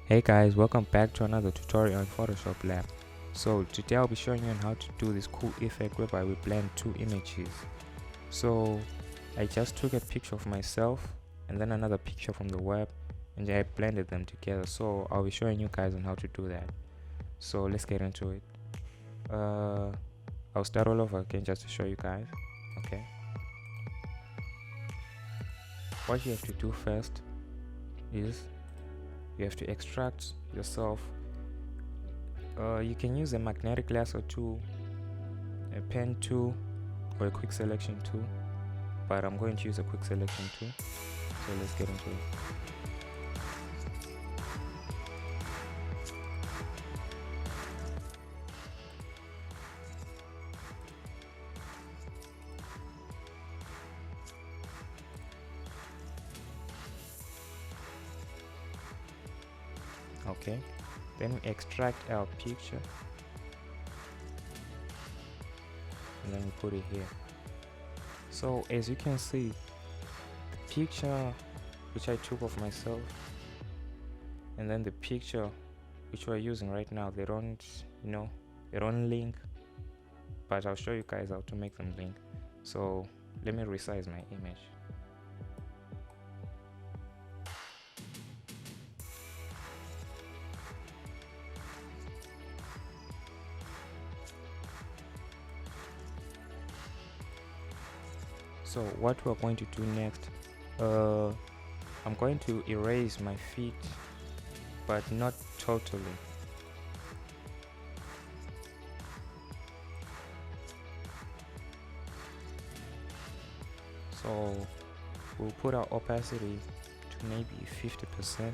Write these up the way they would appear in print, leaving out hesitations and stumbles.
Hey guys, welcome back to another tutorial in Photoshop Lab. So today I'll be showing you on how to do this cool effect whereby we blend two images. So I just took a picture of myself and then another picture from the web and I blended them together. So I'll be showing you guys on how to do that. So let's get into it. I'll start all over again just to show you guys. Okay. What you have to do first is you have to extract yourself. You can use a magnetic lasso tool, a pen tool, or a quick selection tool, but I'm going to use a quick selection tool. So let's get into it. Okay, then we extract our picture and then we put it here. So as you can see, the picture which I took of myself and then the picture which we're using right now, they don't link, but I'll show you guys how to make them link. So let me resize my image. So what we're going to do next, I'm going to erase my feet, but not totally. So we'll put our opacity to maybe 50%,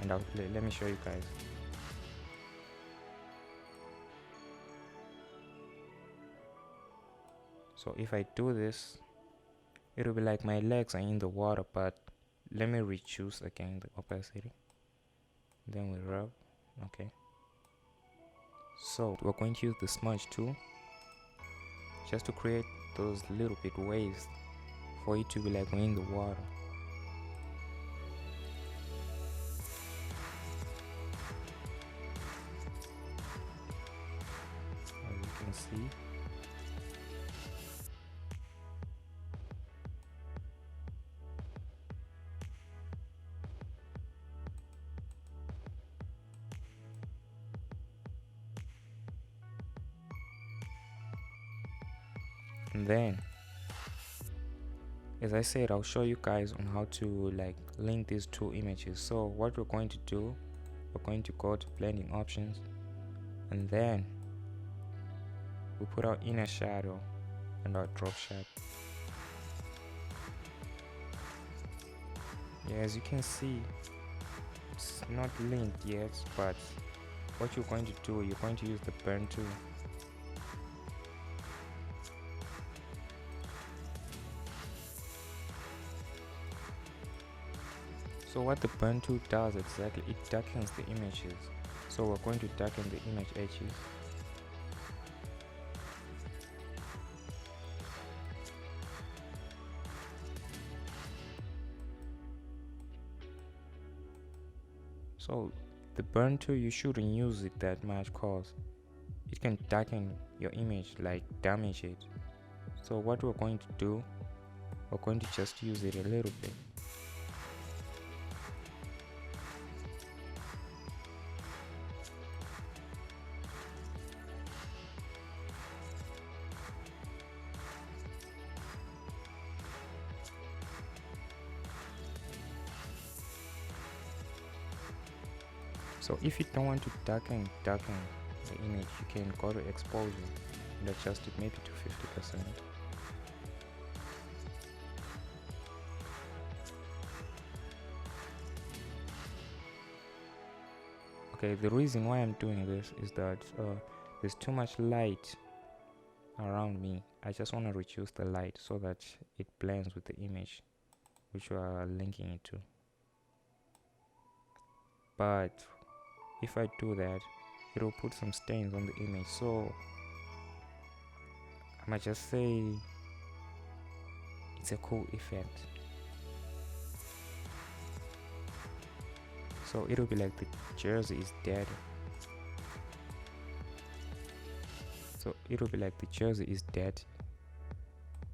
and let me show you guys. So if I do this, it'll be like my legs are in the water, but let me reduce again the opacity. Then we rub. Okay. So we're going to use the smudge tool just to create those little bit waves for it to be like we're in the water. As you can see. And then, as I said, I'll show you guys on how to like link these two images. So what we're going to do, we're going to go to blending options, and then we put our inner shadow and our drop shadow. Yeah, as you can see, it's not linked yet, but what you're going to do, you're going to use the burn tool. So what the burn tool does exactly, it darkens the images. So we're going to darken the image edges. So the burn tool, you shouldn't use it that much cause it can darken your image, like damage it. So what we're going to do, we're going to just use it a little bit. So if you don't want to darken the image, you can go to exposure and adjust it maybe to 50%. Okay, the reason why I'm doing this is that there's too much light around me. I just want to reduce the light so that it blends with the image which we are linking it to. But if I do that, it will put some stains on the image, so I might just say it's a cool effect. So it'll be like the jersey is dead. So it'll be like the jersey is dead.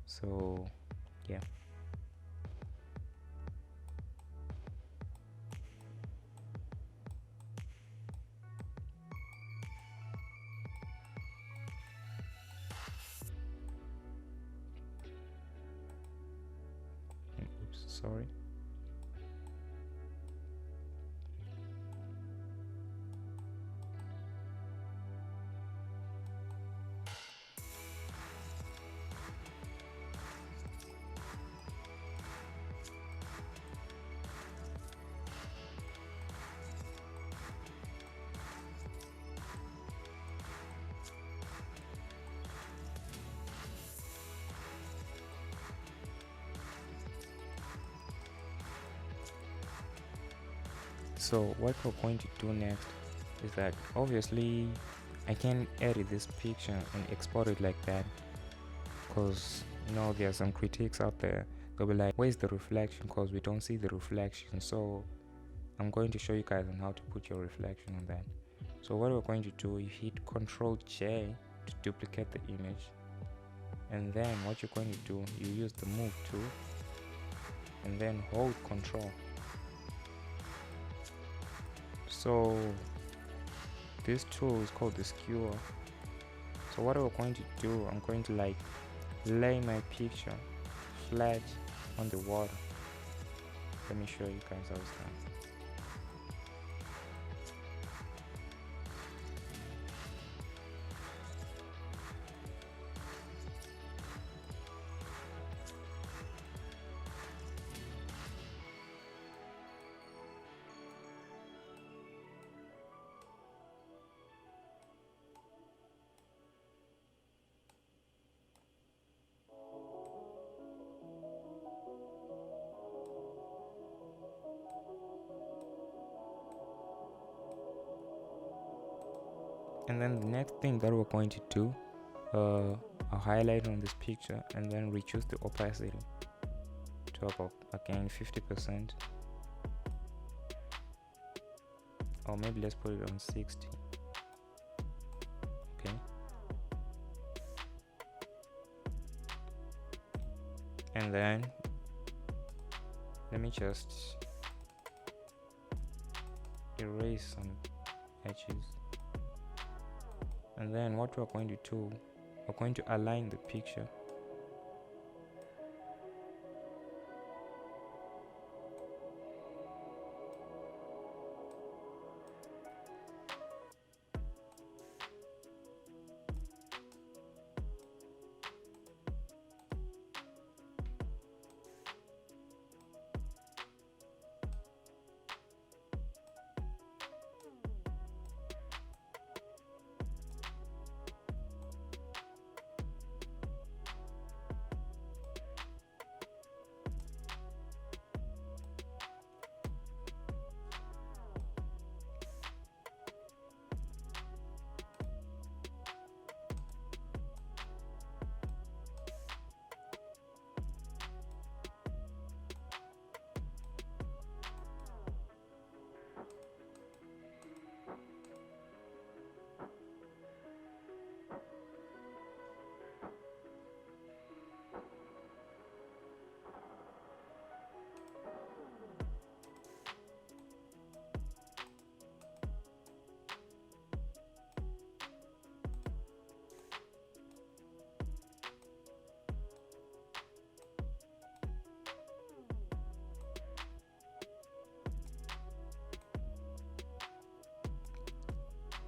So yeah. Oops, sorry. So what we're going to do next is that obviously I can edit this picture and export it like that, because you know there are some critics out there. They'll be like, where's the reflection, because we don't see the reflection. So I'm going to show you guys on how to put your reflection on that. So what we're going to do, you hit Ctrl J to duplicate the image, and then what you're going to do, you use the move tool and then hold Ctrl. So this tool is called the skewer. So what we're going to do, I'm going to like lay my picture flat on the water. Let me show you guys how it's done. And then the next thing that we're going to do, I'll highlight on this picture and then reduce the opacity to about again 50%, or maybe let's put it on 60. Okay, and then let me just erase some edges. And then what we're going to do, we're going to align the picture.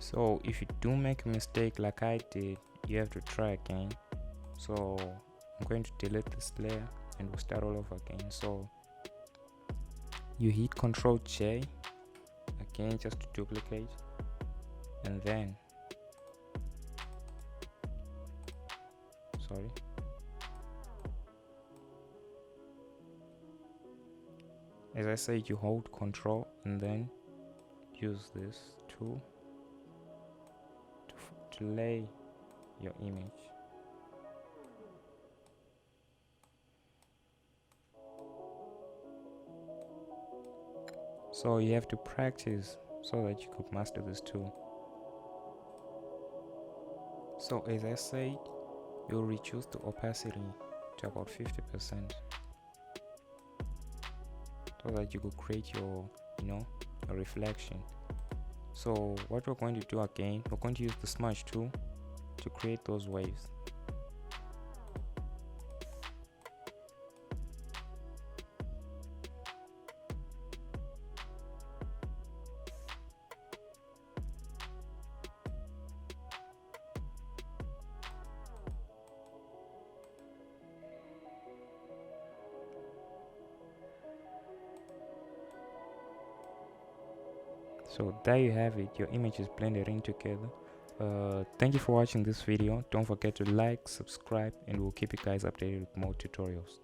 So if you do make a mistake like I did, you have to try again. So I'm going to delete this layer and we'll start all over again. So you hit Ctrl J again just to duplicate, and then as I said, you hold Ctrl and then use this tool to lay your image. So you have to practice so that you could master this tool. So as I said, you'll reduce the opacity to about 50% so that you could create your, a reflection. So what we're going to do again, we're going to use the smudge tool to create those waves. So there you have it, your image is blended in together. Thank you for watching this video. Don't forget to like, subscribe, and we'll keep you guys updated with more tutorials.